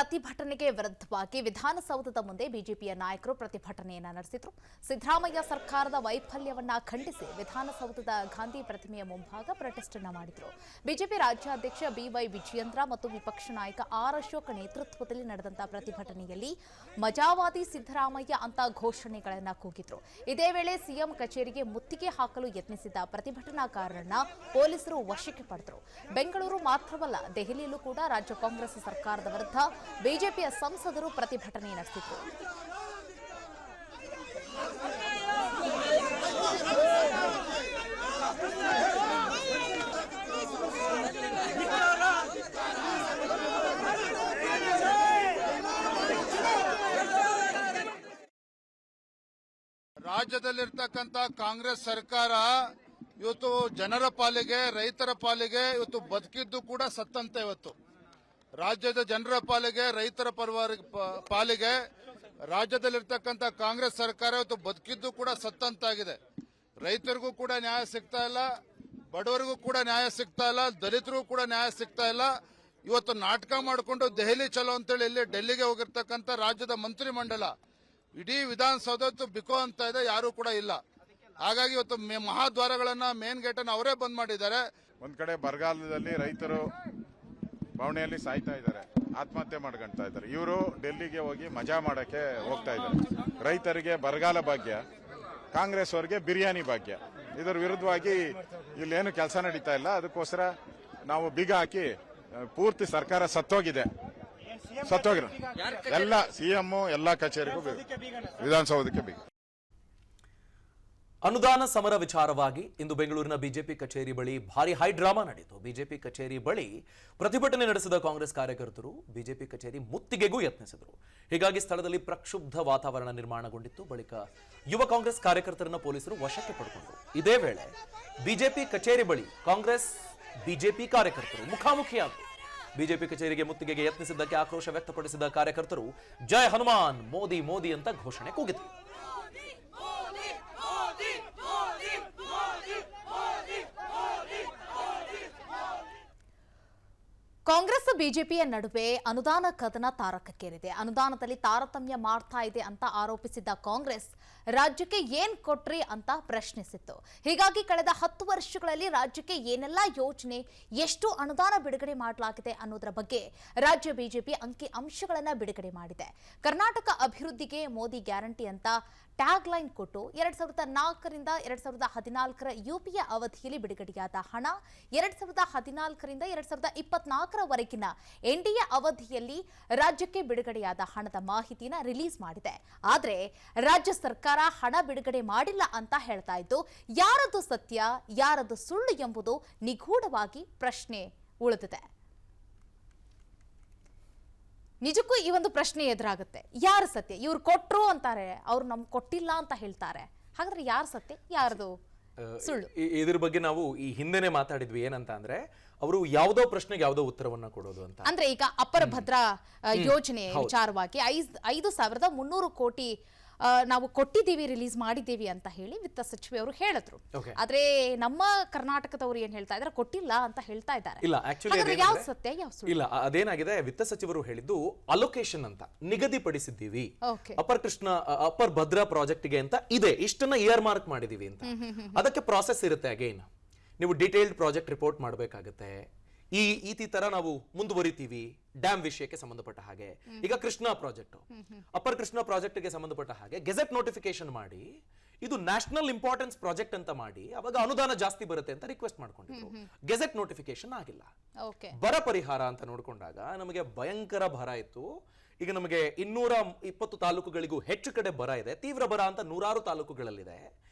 ಪ್ರತಿಭಟನೆಗೆ ವಿರುದ್ಧವಾಗಿ ವಿಧಾನಸೌಧದ ಮುಂದೆ ಬಿಜೆಪಿಯ ನಾಯಕರು ಪ್ರತಿಭಟನೆಯನ್ನು ನಡೆಸಿದರು. ಸಿದ್ದರಾಮಯ್ಯ ಸರ್ಕಾರದ ವೈಫಲ್ಯವನ್ನ ಖಂಡಿಸಿ ವಿಧಾನಸೌಧದ ಗಾಂಧಿ ಪ್ರತಿಮೆಯ ಮುಂಭಾಗ ಪ್ರೊಟೆಸ್ಟ್ ಮಾಡಿದರು. ಬಿಜೆಪಿ ರಾಜ್ಯಾಧ್ಯಕ್ಷ ಬಿವೈ ವಿಜಯೇಂದ್ರ ಮತ್ತು ವಿಪಕ್ಷ ನಾಯಕ ಆರ್ ಅಶೋಕ್ ನೇತೃತ್ವದಲ್ಲಿ ನಡೆದಂತಹ ಪ್ರತಿಭಟನೆಯಲ್ಲಿ ಮಜಾವಾದಿ ಸಿದ್ದರಾಮಯ್ಯ ಅಂತ ಘೋಷಣೆಗಳನ್ನು ಕೂಗಿದ್ರು. ಇದೇ ವೇಳೆ ಸಿಎಂ ಕಚೇರಿಗೆ ಮುತ್ತಿಗೆ ಹಾಕಲು ಯತ್ನಿಸಿದ ಪ್ರತಿಭಟನಾಕಾರರನ್ನ ಪೊಲೀಸರು ವಶಕ್ಕೆ ಪಡೆದರು. ಬೆಂಗಳೂರು ಮಾತ್ರವಲ್ಲ, ದೆಹಲಿಯಲ್ಲೂ ಕೂಡ ರಾಜ್ಯ ಕಾಂಗ್ರೆಸ್ ಸರ್ಕಾರದ ವಿರುದ್ಧ ಬಿಜೆಪಿಯ ಸಂಸದರು ಪ್ರತಿಭಟನೆ ನಡೆಸಿದರು. ರಾಜ್ಯದಲ್ಲಿರ್ತಕ್ಕಂಥ ಕಾಂಗ್ರೆಸ್ ಸರ್ಕಾರ ಇವತ್ತು ಜನರ ಪಾಲಿಗೆ, ರೈತರ ಪಾಲಿಗೆ ಇವತ್ತು ಬದುಕಿದ್ದು ಕೂಡ ಸತ್ತಂತೆ. ಇವತ್ತು ರಾಜ್ಯದ ಜನರ ಪಾಲಿಗೆ, ರೈತರ ಪಾಲಿಗೆ ರಾಜ್ಯದಲ್ಲಿರ್ತಕ್ಕಂಥ ಕಾಂಗ್ರೆಸ್ ಸರ್ಕಾರ ಇವತ್ತು ಬದುಕಿದ್ದು ಕೂಡ ಸತ್ತಂತಾಗಿದೆ. ರೈತರಿಗೂ ಕೂಡ ನ್ಯಾಯ ಸಿಗ್ತಾ ಇಲ್ಲ, ಬಡವರಿಗೂ ಕೂಡ ನ್ಯಾಯ ಸಿಗ್ತಾ ಇಲ್ಲ, ದಲಿತರಿಗೂ ಕೂಡ ನ್ಯಾಯ ಸಿಗ್ತಾ ಇಲ್ಲ. ಇವತ್ತು ನಾಟಕ ಮಾಡಿಕೊಂಡು ದೆಹಲಿ ಚಲೋ ಅಂತೇಳಿ ಇಲ್ಲಿ ಡೆಲ್ಲಿಗೆ ಹೋಗಿರ್ತಕ್ಕಂಥ ರಾಜ್ಯದ ಮಂತ್ರಿಮಂಡಲ ಇಡೀ ವಿಧಾನಸೌಧ ಬಿಕೋ ಅಂತ ಇದೆ, ಯಾರೂ ಕೂಡ ಇಲ್ಲ. ಹಾಗಾಗಿ ಇವತ್ತು ಮಹಾದ್ವಾರಗಳನ್ನ, ಮೇನ್ ಗೇಟ್ ಅನ್ನು ಅವರೇ ಬಂದ್ ಮಾಡಿದ್ದಾರೆ. ಒಂದ್ ಕಡೆ ಬರಗಾಲದಲ್ಲಿ ರೈತರು ಬವಣೆಯಲ್ಲಿ ಸಾಯ್ತಾ ಇದ್ದಾರೆ, ಆತ್ಮಹತ್ಯೆ ಮಾಡ್ಕೊಳ್ತಾ ಇದ್ದಾರೆ. ಇವರು ಡೆಲ್ಲಿಗೆ ಹೋಗಿ ಮಜಾ ಮಾಡಕ್ಕೆ ಹೋಗ್ತಾ ಇದ್ದಾರೆ. ರೈತರಿಗೆ ಬರಗಾಲ ಭಾಗ್ಯ, ಕಾಂಗ್ರೆಸ್ ಅವರಿಗೆ ಬಿರಿಯಾನಿ ಭಾಗ್ಯ. ಇದರ ವಿರುದ್ಧವಾಗಿ ಇಲ್ಲೇನು ಕೆಲಸ ನಡೀತಾ ಇಲ್ಲ. ಅದಕ್ಕೋಸ್ಕರ ನಾವು ಬೀಗ ಹಾಕಿ ಪೂರ್ತಿ ಸರ್ಕಾರ ಸತ್ತೋಗಿರೋ ಎಲ್ಲ ಸಿಎಂ ಎಲ್ಲ ಕಚೇರಿಗೂ ವಿಧಾನಸೌಧಕ್ಕೆ ಬೀಗ. ಅನುದಾನ ಸಮರ ವಿಚಾರವಾಗಿ ಇಂದು ಬೆಂಗಳೂರಿನ ಬಿಜೆಪಿ ಕಚೇರಿ ಬಳಿ ಭಾರಿ ಹೈ ಡ್ರಾಮಾ ನಡೆಯಿತು. ಬಿಜೆಪಿ ಕಚೇರಿ ಬಳಿ ಪ್ರತಿಭಟನೆ ನಡೆಸಿದ ಕಾಂಗ್ರೆಸ್ ಕಾರ್ಯಕರ್ತರು ಬಿಜೆಪಿ ಕಚೇರಿ ಮುತ್ತಿಗೆಗೂ ಯತ್ನಿಸಿದರು. ಹೀಗಾಗಿ ಸ್ಥಳದಲ್ಲಿ ಪ್ರಕ್ಷುಬ್ಧ ವಾತಾವರಣ ನಿರ್ಮಾಣಗೊಂಡಿತ್ತು. ಬಳಿಕ ಯುವ ಕಾಂಗ್ರೆಸ್ ಕಾರ್ಯಕರ್ತರನ್ನ ಪೊಲೀಸರು ವಶಕ್ಕೆ ಪಡೆಕೊಂಡರು. ಇದೇ ವೇಳೆ ಬಿಜೆಪಿ ಕಚೇರಿ ಬಳಿ ಕಾಂಗ್ರೆಸ್ ಬಿಜೆಪಿ ಕಾರ್ಯಕರ್ತರು ಮುಖಾಮುಖಿಯಾದರು. ಬಿಜೆಪಿ ಕಚೇರಿಗೆ ಮುತ್ತಿಗೆಗೆ ಯತ್ನಿಸಿದ್ದಕ್ಕೆ ಆಕ್ರೋಶ ವ್ಯಕ್ತಪಡಿಸಿದ ಕಾರ್ಯಕರ್ತರು ಜೈ ಹನುಮಾನ್, ಮೋದಿ ಮೋದಿ ಅಂತ ಘೋಷಣೆ ಕೂಗಿದರು. ಕಾಂಗ್ರೆಸ್ ಬಿಜೆಪಿಯ ನಡುವೆ ಅನುದಾನ ಕದನ ತಾರಕಕ್ಕೇರಿದೆ. ಅನುದಾನದಲ್ಲಿ ತಾರತಮ್ಯ ಮಾಡ್ತಾ ಇದೆ ಅಂತ ಆರೋಪಿಸಿದ್ದ ಕಾಂಗ್ರೆಸ್ ರಾಜ್ಯಕ್ಕೆ ಏನ್ ಕೊಟ್ರಿ ಅಂತ ಪ್ರಶ್ನಿಸಿತ್ತು. ಹೀಗಾಗಿ ಕಳೆದ 10 ವರ್ಷಗಳಲ್ಲಿ ರಾಜ್ಯಕ್ಕೆ ಏನೆಲ್ಲ ಯೋಜನೆ, ಎಷ್ಟು ಅನುದಾನ ಬಿಡುಗಡೆ ಮಾಡಲಾಗಿದೆ ಅನ್ನೋದರ ಬಗ್ಗೆ ರಾಜ್ಯ ಬಿಜೆಪಿ ಅಂಕಿ ಅಂಶಗಳನ್ನು ಬಿಡುಗಡೆ ಮಾಡಿದೆ. ಕರ್ನಾಟಕ ಅಭಿವೃದ್ಧಿಗೆ ಮೋದಿ ಗ್ಯಾರಂಟಿ ಅಂತ ಟ್ಯಾಗ್ ಲೈನ್ ಕೊಟ್ಟು 2004ರಿಂದ 2014ರ ಯುಪಿಎ ಅವಧಿಯಲ್ಲಿ ಬಿಡುಗಡೆಯಾದ ಹಣ 2014ರಿಂದ 2024ರವರೆಗಿನ ಎನ್ಡಿಎ ಅವಧಿಯಲ್ಲಿ ರಾಜ್ಯಕ್ಕೆ ಬಿಡುಗಡೆಯಾದ ಹಣದ ಮಾಹಿತಿನ ರಿಲೀಸ್ ಮಾಡಿದೆ. ಆದರೆ ರಾಜ್ಯ ಸರ್ಕಾರ ಹಣ ಬಿಡುಗಡೆ ಮಾಡಿಲ್ಲ ಅಂತ ಹೇಳ್ತಾ ಇದ್ದು, ಯಾರದು ಸತ್ಯ, ಯಾರದು ಸುಳ್ಳು ಎಂಬುದು ನಿಗೂಢವಾಗಿ ಪ್ರಶ್ನೆ ಉಳಿದಿದೆ. ನಿಜಕ್ಕೂ ಈ ಒಂದು ಪ್ರಶ್ನೆ ಎದುರಾಗುತ್ತೆ. ಯಾರು ಸತ್ಯ? ಇವ್ರು ಕೊಟ್ರು ಅಂತಾರೆ, ಅವ್ರು ನಮ್ಗೆ ಕೊಟ್ಟಿಲ್ಲ ಅಂತ ಹೇಳ್ತಾರೆ. ಹಾಗಾದ್ರೆ ಯಾರು ಸತ್ಯ, ಯಾರದು ಸುಳ್ಳು? ಇದ್ರ ಬಗ್ಗೆ ನಾವು ಈ ಹಿಂದೆನೆ ಮಾತಾಡಿದ್ವಿ. ಏನಂತ ಅಂದ್ರೆ, ಅವರು ಯಾವುದೋ ಪ್ರಶ್ನೆಗೆ ಯಾವುದೋ ಉತ್ತರವನ್ನ ಕೊಡೋದು ಅಂತ. ಅಂದ್ರೆ ಈಗ ಅಪರ ಭದ್ರಾ ಯೋಜನೆ ವಿಚಾರವಾಗಿ 5,300 ಕೋಟಿ ನಾವು ಕೊಟ್ಟಿದ್ದೀವಿ, ರಿಲೀಸ್ ಮಾಡಿದ್ದೀವಿ ಅಂತ ಹೇಳಿ ವಿತ್ತ ಸಚಿವೆ ಅವರು ಹೇಳಿದ್ರು. ಆದ್ರೆ ನಮ್ಮ ಕರ್ನಾಟಕದವರು ಏನ್ ಹೇಳ್ತಾ ಇದ್ದಾರೆ, ಕೊಟ್ಟಿಲ್ಲ ಅಂತ ಹೇಳ್ತಾ ಇದ್ದಾರೆ. ಇಲ್ಲ, ಆಕ್ಚುಲಿ ಯಾವ ಸತ್ಯ, ಯಾವ ಸುಳ್ಳು? ಇಲ್ಲ, ಅದೇನಾಗಿದೆ, ವಿತ್ತ ಸಚಿವರು ಹೇಳಿದ್ದು ಅಲೋಕೇಶನ್ ಅಂತ ನಿಗದಿಪಡಿಸಿದ್ದೀವಿ, ಅಪರ್ ಭದ್ರಾ ಪ್ರಾಜೆಕ್ಟ್ ಗೆ ಅಂತ ಇದೆ, ಇಷ್ಟನ್ನ ಇಯರ್ ಮಾರ್ಕ್ ಮಾಡಿದೀವಿ ಅಂತ. ಅದಕ್ಕೆ ಪ್ರಾಸೆಸ್ ಇರುತ್ತೆ. ಅಗೈನ್ ನೀವು ಡೀಟೇಲ್ಡ್ ಪ್ರಾಜೆಕ್ಟ್ ರಿಪೋರ್ಟ್ ಮಾಡಬೇಕಾಗುತ್ತೆ. ಈ ತರ ನಾವು ಮುಂದುವರಿತೀವಿ ಡ್ಯಾಮ್ ವಿಷಯಕ್ಕೆ ಸಂಬಂಧಪಟ್ಟ ಹಾಗೆ. ಈಗ Krishna project, upper Krishna project ಗೆ ಸಂಬಂಧಪಟ್ಟ ಹಾಗೆ ಗೆಜೆಟ್ ನೋಟಿಫಿಕೇಶನ್ ಮಾಡಿ ಇದು ನ್ಯಾಷನಲ್ ಇಂಪಾರ್ಟೆನ್ಸ್ ಪ್ರಾಜೆಕ್ಟ್ ಅಂತ ಮಾಡಿ ಅವಾಗ ಅನುದಾನ ಜಾಸ್ತಿ ಬರುತ್ತೆ ಅಂತ ರಿಕ್ವೆಸ್ಟ್ ಮಾಡ್ಕೊಂಡಿದ್ರು. ಗೆಜೆಟ್ ನೋಟಿಫಿಕೇಶನ್ ಆಗಿಲ್ಲ. ಬರ ಪರಿಹಾರ ಅಂತ ನೋಡ್ಕೊಂಡಾಗ ನಮಗೆ ಭಯಂಕರ ಬರ ಇತ್ತು. ಈಗ ನಮಗೆ 220 ತಾಲೂಕುಗಳಿಗೂ ಹೆಚ್ಚು ಕಡೆ ಬರ ಇದೆ. ತೀವ್ರ ಬರ ಅಂತ 100 ತಾಲೂಕುಗಳಲ್ಲಿದೆ.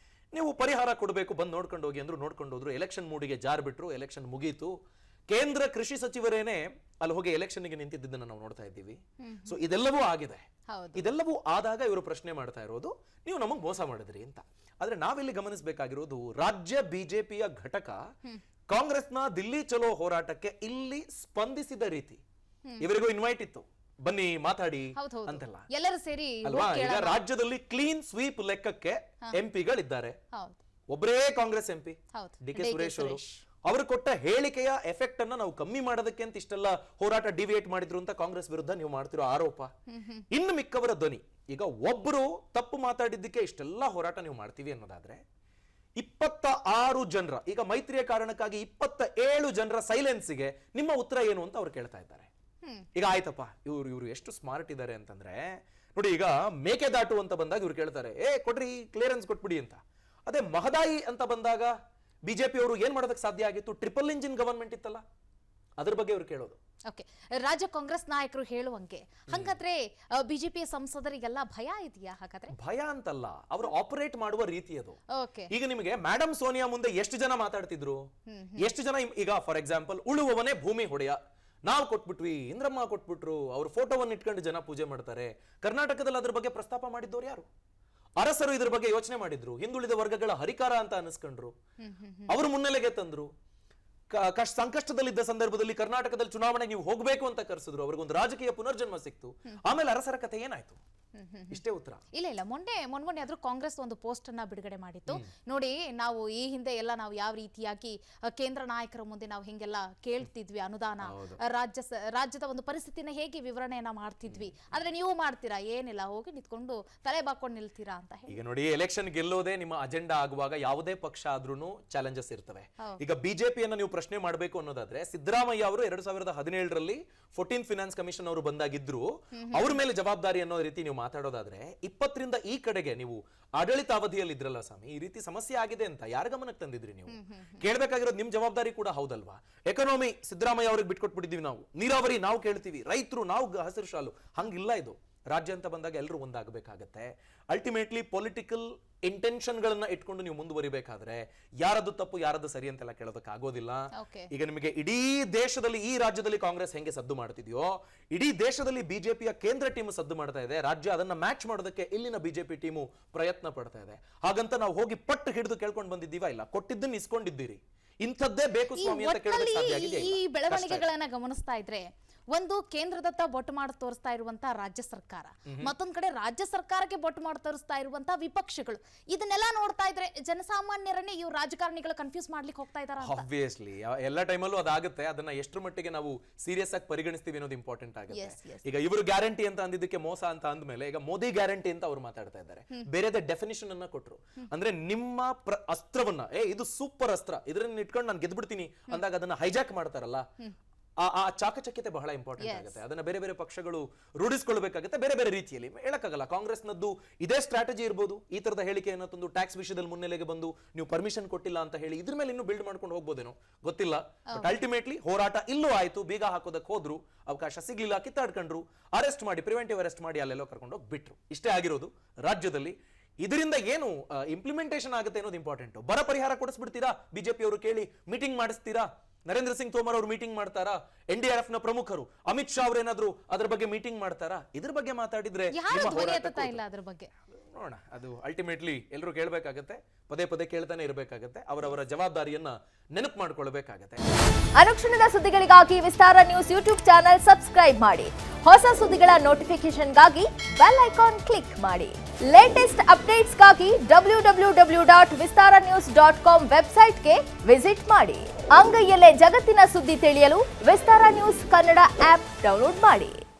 ನೀವು ಪರಿಹಾರ ಕೊಡಬೇಕು, ಬಂದು ನೋಡ್ಕೊಂಡು ಹೋಗಿ ಅಂದ್ರು. ನೋಡ್ಕೊಂಡು ಹೋದ್ರು. ಎಲೆಕ್ಷನ್ ಮೂಡಿಗೆ ಜಾರ್ ಬಿಟ್ರು. ಎಲೆಕ್ಷನ್ ಮುಗೀತು. ಕೇಂದ್ರ ಕೃಷಿ ಸಚಿವರೇನೆ ಅಲ್ಲಿ ಹೋಗಿ ಎಲೆಕ್ಷನ್ಗೆ ನಿಂತಿದ್ದನ್ನು ನಾವು ನೋಡ್ತಾ ಇದ್ದೀವಿ. ಸೊ ಇದೆಲ್ಲವೂ ಆಗಿದೆ. ಇದೆಲ್ಲವೂ ಆದಾಗ ಇವರು ಪ್ರಶ್ನೆ ಮಾಡ್ತಾ ಇರೋದು, ನೀವು ನಮಗ್ ಮೋಸ ಮಾಡಿದ್ರಿ ಅಂತ. ಆದ್ರೆ ನಾವಿಲ್ಲಿ ಗಮನಿಸಬೇಕಾಗಿರೋದು, ರಾಜ್ಯ ಬಿಜೆಪಿಯ ಘಟಕ ಕಾಂಗ್ರೆಸ್ನ ದಿಲ್ಲಿ ಚಲೋ ಹೋರಾಟಕ್ಕೆ ಇಲ್ಲಿ ಸ್ಪಂದಿಸಿದ ರೀತಿ. ಇವರಿಗೂ ಇನ್ವೈಟ್ ಇತ್ತು, ಬನ್ನಿ ಮಾತಾಡಿ ಅಂತೆಲ್ಲ, ಎಲ್ಲರೂ ಸೇರಿ ಅಲ್ವಾ. ಈಗ ರಾಜ್ಯದಲ್ಲಿ ಕ್ಲೀನ್ ಸ್ವೀಪ್ ಲೆಕ್ಕಕ್ಕೆ ಎಂಪಿಗಳಿದ್ದಾರೆ. ಒಬ್ಬರೇ Congress MP D K Suresh ಅವರು, ಅವರು ಕೊಟ್ಟ ಹೇಳಿಕೆಯ ಎಫೆಕ್ಟ್ ಅನ್ನ ನಾವು ಕಮ್ಮಿ ಮಾಡೋದಕ್ಕೆ ಅಂತ ಇಷ್ಟೆಲ್ಲ ಹೋರಾಟ ಡಿವಿಯೇಟ್ ಮಾಡಿದ್ರು ಅಂತ ಕಾಂಗ್ರೆಸ್ ವಿರುದ್ಧ ನೀವು ಮಾಡ್ತಿರೋ ಆರೋಪ. ಇನ್ನು ಮಿಕ್ಕವರ ಧ್ವನಿ, ಈಗ ಒಬ್ರು ತಪ್ಪು ಮಾತಾಡಿದ್ದಕ್ಕೆ ಇಷ್ಟೆಲ್ಲ ಹೋರಾಟ ನೀವು ಮಾಡ್ತೀವಿ ಅನ್ನೋದಾದ್ರೆ 26 ಜನರ, ಈಗ ಮೈತ್ರಿಯ ಕಾರಣಕ್ಕಾಗಿ 27 ಜನರ ಸೈಲೆನ್ಸ್ಗೆ ನಿಮ್ಮ ಉತ್ತರ ಏನು ಅಂತ ಅವ್ರು ಕೇಳ್ತಾ ಇದ್ದಾರೆ. ಈಗ ಆಯ್ತಪ್ಪ, ಇವ್ರು ಎಷ್ಟು ಸ್ಮಾರ್ಟ್ ಇದ್ದಾರೆ ಅಂತಂದ್ರೆ ನೋಡಿ, ಈಗ ಮೇಕೆದಾಟು ಅಂತ ಬಂದಾಗ ಇವ್ರು ಕೇಳ್ತಾರೆ, ಕೊಡ್ರಿ ಕ್ಲಿಯರೆನ್ಸ್ ಕೊಟ್ಬಿಡಿ ಅಂತ. ಅದೇ ಮಹದಾಯಿ ಅಂತ ಬಂದಾಗ ಬಿಜೆಪಿ ಅವರು ಏನ್ ಮಾಡೋದಕ್ಕೆ ಸಾಧ್ಯ ಆಗಿತ್ತು? ಟ್ರಿಪಲ್ ಇಂಜಿನ್ ಗವರ್ಮೆಂಟ್ ಇತ್ತಲ್ಲ, ಅದ್ರ ಬಗ್ಗೆ ಇವ್ರು ಕೇಳೋದು. ಓಕೆ, ರಾಜ್ಯ ಕಾಂಗ್ರೆಸ್ ನಾಯಕರು ಹೇಳುವಂಗೆ ಹಾಗಾದ್ರೆ ಬಿಜೆಪಿ ಸಂಸದರಿಗೆಲ್ಲ ಭಯ ಇದೆಯಾ? ಹಾಗಾದ್ರೆ ಭಯ ಅಂತಲ್ಲ, ಅವರು ಆಪರೇಟ್ ಮಾಡುವ ರೀತಿ ಅದು. ಓಕೆ, ಈಗ ನಿಮಗೆ ಮೇಡಮ್ ಸೋನಿಯಾ ಮುಂದೆ ಎಷ್ಟು ಜನ ಮಾತಾಡ್ತಿದ್ರು? ಎಷ್ಟು ಜನ? ಈಗ ಫಾರ್ ಎಕ್ಸಾಂಪಲ್, ಉಳುವವನೇ ಭೂಮಿ ಹೊಡೆಯ, ನಾವು ಕೊಟ್ಬಿಟ್ವಿ, ಇಂದ್ರಮ್ಮ ಕೊಟ್ಬಿಟ್ರು, ಅವ್ರ ಫೋಟೋವನ್ನು ಇಟ್ಕೊಂಡು ಜನ ಪೂಜೆ ಮಾಡ್ತಾರೆ. ಕರ್ನಾಟಕದಲ್ಲಿ ಅದ್ರ ಬಗ್ಗೆ ಪ್ರಸ್ತಾಪ ಮಾಡಿದ್ದವ್ರು ಯಾರು? ಅರಸರು ಇದ್ರ ಬಗ್ಗೆ ಯೋಚನೆ ಮಾಡಿದ್ರು, ಹಿಂದುಳಿದ ವರ್ಗಗಳ ಹರಿಕಾರ ಅಂತ ಅನಿಸ್ಕೊಂಡ್ರು, ಅವರು ಮುನ್ನೆಲೆಗೆ ತಂದ್ರು. ಸಂಕಷ್ಟದಲ್ಲಿದ್ದ ಸಂದರ್ಭದಲ್ಲಿ ಕರ್ನಾಟಕದಲ್ಲಿ ಚುನಾವಣೆಗೆ ನೀವು ಹೋಗ್ಬೇಕು ಅಂತ ಕರೆಸಿದ್ರು, ಅವ್ರಿಗೊಂದು ರಾಜಕೀಯ ಪುನರ್ಜನ್ಮ ಸಿಕ್ತು. ಆಮೇಲೆ ಅರಸರ ಕಥೆ ಏನಾಯ್ತು? ಇಷ್ಟೇ ಉತ್ತರ. ಇಲ್ಲ ಮೊನ್ನೆ ಆದ್ರೂ ಕಾಂಗ್ರೆಸ್ ಒಂದು ಪೋಸ್ಟ್ ಅನ್ನ ಬಿಡುಗಡೆ ಮಾಡಿತ್ತು. ನೋಡಿ, ನಾವು ಈ ಹಿಂದೆ ಎಲ್ಲ ನಾವು ಯಾವ ರೀತಿಯಾಗಿ ಕೇಂದ್ರ ನಾಯಕರ ಮುಂದೆ ನಾವು ಹಿಂಗೆಲ್ಲ ಕೇಳ್ತಿದ್ವಿ ಅನುದಾನ, ರಾಜ್ಯದ ಒಂದು ಪರಿಸ್ಥಿತಿನ ಹೇಗೆ ವಿವರಣೆಯನ್ನ ಮಾಡ್ತಿದ್ವಿ, ಆದ್ರೆ ನೀವು ಮಾಡ್ತೀರಾ ಏನಿಲ್ಲ, ಹೋಗಿ ನಿಂತ್ಕೊಂಡು ತಲೆ ಬಾಕೊಂಡು ನಿಲ್ತೀರಾ ಅಂತ ಹೇಳಿ. ಈಗ ನೋಡಿ, ಎಲೆಕ್ಷನ್ ಗೆಲ್ಲೋದೇ ನಿಮ್ಮ ಅಜೆಂಡಾ ಆಗುವಾಗ ಯಾವುದೇ ಪಕ್ಷ ಆದ್ರೂ ಚಾಲೆಂಜಸ್ ಇರ್ತವೆ. ಈಗ ಬಿಜೆಪಿಯನ್ನ ನೀವು ಪ್ರಶ್ನೆ ಮಾಡಬೇಕು ಅನ್ನೋದಾದ್ರೆ, ಸಿದ್ದರಾಮಯ್ಯ ಅವರು 2017ರಲ್ಲಿ 14th ಫಿನಾನ್ಸ್ ಕಮಿಷನ್ ಅವರು ಬಂದಾಗಿದ್ರು, ಅವ್ರ ಮೇಲೆ ಜವಾಬ್ದಾರಿ ಅನ್ನೋ ರೀತಿ ನೀವು ಮಾತಾಡೋದಾದ್ರೆ, 20ರಿಂದ ಈ ಕಡೆಗೆ ನೀವು ಆಡಳಿತಾವಧಿಯಲ್ಲಿ ಇದ್ರಲ್ಲ ಸ್ವಾಮಿ, ಈ ರೀತಿ ಸಮಸ್ಯೆ ಆಗಿದೆ ಅಂತ ಯಾರ ಗಮನಕ್ಕೆ ತಂದಿದ್ರಿ ನೀವು? ಕೇಳ್ಬೇಕಾಗಿರೋದು ನಿಮ್ ಜವಾಬ್ದಾರಿ ಕೂಡ ಹೌದಲ್ವಾ? ಎಕನಾಮಿ ಸಿದ್ದರಾಮಯ್ಯ ಅವ್ರಿಗೆ ಬಿಟ್ಕೊಟ್ಬಿಟ್ಟಿದ್ವಿ ನಾವು, ನೀರಾವರಿ ನಾವು ಕೇಳ್ತೀವಿ, ರೈತರು ನಾವು ಹಸಿರು ಶಾಲು, ಹಂಗಿಲ್ಲ. ಇದು ರಾಜ್ಯ ಅಂತ ಬಂದಾಗ ಎಲ್ಲರೂ ಒಂದಾಗಬೇಕಾಗತ್ತೆ. ಅಲ್ಟಿಮೇಟ್ಲಿ ಪೊಲಿಟಿಕಲ್ ಇಂಟೆನ್ಷನ್ಗಳನ್ನ ಇಟ್ಕೊಂಡು ನೀವು ಮುಂದುವರಿಬೇಕಾದ್ರೆ ಯಾರದ್ದು ತಪ್ಪು ಯಾರದ್ದು ಸರಿ ಅಂತೆಲ್ಲ ಕೇಳೋದಕ್ಕೆ ಆಗೋದಿಲ್ಲ. ಈಗ ನಿಮಗೆ ಇಡೀ ದೇಶದಲ್ಲಿ, ಈ ರಾಜ್ಯದಲ್ಲಿ ಕಾಂಗ್ರೆಸ್ ಹೆಂಗೆ ಸದ್ದು ಮಾಡ್ತಿದ್ಯೋ, ಇಡೀ ದೇಶದಲ್ಲಿ ಬಿಜೆಪಿಯ ಕೇಂದ್ರ ಟೀಮ್ ಸದ್ದು ಮಾಡ್ತಾ ಇದೆ. ರಾಜ್ಯ ಅದನ್ನ ಮ್ಯಾಚ್ ಮಾಡೋದಕ್ಕೆ ಇಲ್ಲಿನ ಬಿಜೆಪಿ ಟೀಮು ಪ್ರಯತ್ನ ಪಡ್ತಾ ಇದೆ. ಹಾಗಂತ ನಾವು ಹೋಗಿ ಪಟ್ಟು ಹಿಡಿದು ಕೇಳ್ಕೊಂಡು ಬಂದಿದ್ದೀವಾ? ಇಲ್ಲ, ಕೊಟ್ಟಿದ್ದನ್ನು ಇಸ್ಕೊಂಡಿದ್ದೀರಿ. ಇಂಥದ್ದೇ ಬೇಕು ಸ್ವಾಮಿ ಅಂತ ಕೇಳೋದಕ್ಕೆ ಸಾಧ್ಯ ಆಗಿದೆ. ಈ ಬೆಳವಣಿಗೆಗಳನ್ನ ಗಮನಿಸ್ತಾ ಇದ್ರೆ, ಒಂದು ಕೇಂದ್ರದತ್ತ ಬೊಟ್ಟು ಮಾಡಿ ತೋರಿಸ್ತಾ ಇರುವಂತಹ ರಾಜ್ಯ ಸರ್ಕಾರ, ಮತ್ತೊಂದ್ ಕಡೆ ರಾಜ್ಯ ಸರ್ಕಾರಕ್ಕೆ ಬೊಟ್ಟು ಮಾಡಿ ತೋರಿಸ್ತಾ ಇರುವಂತಹ ವಿಪಕ್ಷಗಳು, ಇದನ್ನೆಲ್ಲ ನೋಡ್ತಾ ಇದ್ರೆ ಜನಸಾಮಾನ್ಯರನ್ನೇ ಇವ್ರು ರಾಜಕಾರಣಿಗಳು ಕನ್ಫ್ಯೂಸ್ ಮಾಡ್ಲಿಕ್ಕೆ ಹೋಗ್ತಾ ಇದಾರೆ. ಆಬ್ವಿಯಸ್ಲಿ ಎಲ್ಲ ಟೈಮಲ್ಲೂ ಅದಾಗುತ್ತೆ. ಅದನ್ನ ಎಷ್ಟರ ಮಟ್ಟಿಗೆ ನಾವು ಸೀರಿಯಸ್ ಆಗಿ ಪರಿಗಣಿಸ್ತೀವಿ ಅನ್ನೋದು ಇಂಪಾರ್ಟೆಂಟ್ ಆಗುತ್ತೆ. ಈಗ ಇವರು ಗ್ಯಾರಂಟಿ ಅಂತ ಅಂದಿದ್ದಕ್ಕೆ ಮೋಸ ಅಂತ ಅಂದ್ಮೇಲೆ ಈಗ ಮೋದಿ ಗ್ಯಾರಂಟಿ ಅಂತ ಅವ್ರು ಮಾತಾಡ್ತಾ ಇದ್ದಾರೆ. ಬೇರೆದೇ ಡೆಫಿನಿಷನ್ ಅನ್ನ ಕೊಟ್ರು. ಅಂದ್ರೆ ನಿಮ್ಮ ಅಸ್ತ್ರವನ್ನ, ಇದು ಸೂಪರ್ ಅಸ್ತ್ರ, ಇದನ್ನ ಇಟ್ಕೊಂಡು ನಾನು ಗೆದ್ಬಿಡ್ತೀನಿ ಅಂದಾಗ ಅದನ್ನ ಹೈಜಾಕ್ ಮಾಡ್ತಾರಲ್ಲ, ಆ ಚಾಕಚಕ್ಯತೆ ಬಹಳ ಇಂಪಾರ್ಟೆಂಟ್ ಆಗುತ್ತೆ. ಅದನ್ನ ಬೇರೆ ಬೇರೆ ಪಕ್ಷಗಳು ರೂಢಿಸ್ಕೊಳ್ಬೇಕಾಗುತ್ತೆ, ಬೇರೆ ಬೇರೆ ರೀತಿಯಲ್ಲಿ. ಹೇಳಕ್ಕಾಗಲ್ಲ, ಕಾಂಗ್ರೆಸ್ನದ್ದು ಇದೇ ಸ್ಟ್ರಾಟಜಿ ಇರ್ಬೋದು. ಈ ತರದ ಹೇಳಿಕೆಯನ್ನು ತಂದು ಟ್ಯಾಕ್ಸ್ ವಿಷಯದಲ್ಲಿ ಮುನ್ನೆಲೆಗೆ ಬಂದು ನೀವು ಪರ್ಮಿಷನ್ ಕೊಟ್ಟಿಲ್ಲ ಅಂತ ಹೇಳಿ ಇದ್ರ ಮೇಲೆ ಇನ್ನೂ ಬಿಲ್ಡ್ ಮಾಡ್ಕೊಂಡು ಹೋಗ್ಬೋದೇನೋ ಗೊತ್ತಿಲ್ಲ. ಬಟ್ ಅಲ್ಟಿಮೇಟ್ಲಿ ಹೋರಾಟ ಇಲ್ಲೂ ಆಯ್ತು. ಬೀಗ ಹಾಕೋದಕ್ಕೆ ಹೋದ್ರು, ಅವಕಾಶ ಸಿಗ್ಲಿಲ್ಲ, ಕಿತ್ತಾಡ್ಕೊಂಡ್ರು, ಅರೆಸ್ಟ್ ಮಾಡಿ, ಪ್ರಿವೆಂಟಿವ್ ಅರೆಸ್ಟ್ ಮಾಡಿ ಅಲ್ಲೆಲ್ಲೋ ಕರ್ಕೊಂಡು ಹೋಗಿ ಬಿಟ್ರು. ಇಷ್ಟೇ ಆಗಿರೋದು ರಾಜ್ಯದಲ್ಲಿ. ಇದರಿಂದ ಏನು ಇಂಪ್ಲಿಮೆಂಟೇಷನ್ ಆಗುತ್ತೆ ಅನ್ನೋದು ಇಂಪಾರ್ಟೆಂಟ್. ಬರ ಪರಿಹಾರ ಕೊಡಿಸ್ಬಿಡ್ತೀರಾ? ಬಿಜೆಪಿ ಅವರು ಕೇಳಿ ಮೀಟಿಂಗ್ ಮಾಡಿಸ್ತೀರಾ? ನರೇಂದ್ರ ಸಿಂಗ್ ತೋಮರ್ ಅವರು ಮೀಟಿಂಗ್ ಮಾಡ್ತಾರಾ? NDRF ನ ಪ್ರಮುಖರು ಅಮಿತ್ ಶಾ ಅವರೇನಾದ್ರು ಅದ್ರ ಬಗ್ಗೆ ಮೀಟಿಂಗ್ ಮಾಡ್ತಾರಾ? ಇದ್ರ ಬಗ್ಗೆ ಮಾತಾಡಿದ್ರೆ ನೋಡೋಣ. ಅದು ಅಲ್ಟಿಮೇಟ್ಲಿ ಎಲ್ಲರೂ ಕೇಳಬೇಕಾಗತ್ತೆ, ಪದೇ ಪದೇ ಕೇಳ್ತಾನೆ ಇರಬೇಕಾಗತ್ತೆ, ಅವರವರ ಜವಾಬ್ದಾರಿಯನ್ನ ನೆನಪು ಮಾಡ್ಕೊಳ್ಬೇಕಾಗತ್ತೆ. ಅನುಕ್ಷಣದ ಸುದ್ದಿಗಳಿಗಾಗಿ ವಿಸ್ತಾರ ನ್ಯೂಸ್ ಯೂಟ್ಯೂಬ್ ಚಾನೆಲ್ ಸಬ್ಸ್ಕ್ರೈಬ್ ಮಾಡಿ. ಹೊಸ ಸುದ್ದಿಗಳ ನೋಟಿಫಿಕೇಶನ್ಗಾಗಿ ಬೆಲ್ ಐಕಾನ್ ಕ್ಲಿಕ್ ಮಾಡಿ. ಲೇಟೆಸ್ಟ್ ಅಪ್ಡೇಟ್ಸ್ಗಾಗಿ www.vistaranews.com ವೆಬ್ಸೈಟ್ಗೆ ವಿಸಿಟ್ ಮಾಡಿ. ಅಂಗೈಯಲ್ಲೇ ಜಗತ್ತಿನ ಸುದ್ದಿ ತಿಳಿಯಲು ವಿಸ್ತಾರ ನ್ಯೂಸ್ ಕನ್ನಡ ಆಪ್ ಡೌನ್ಲೋಡ್ ಮಾಡಿ.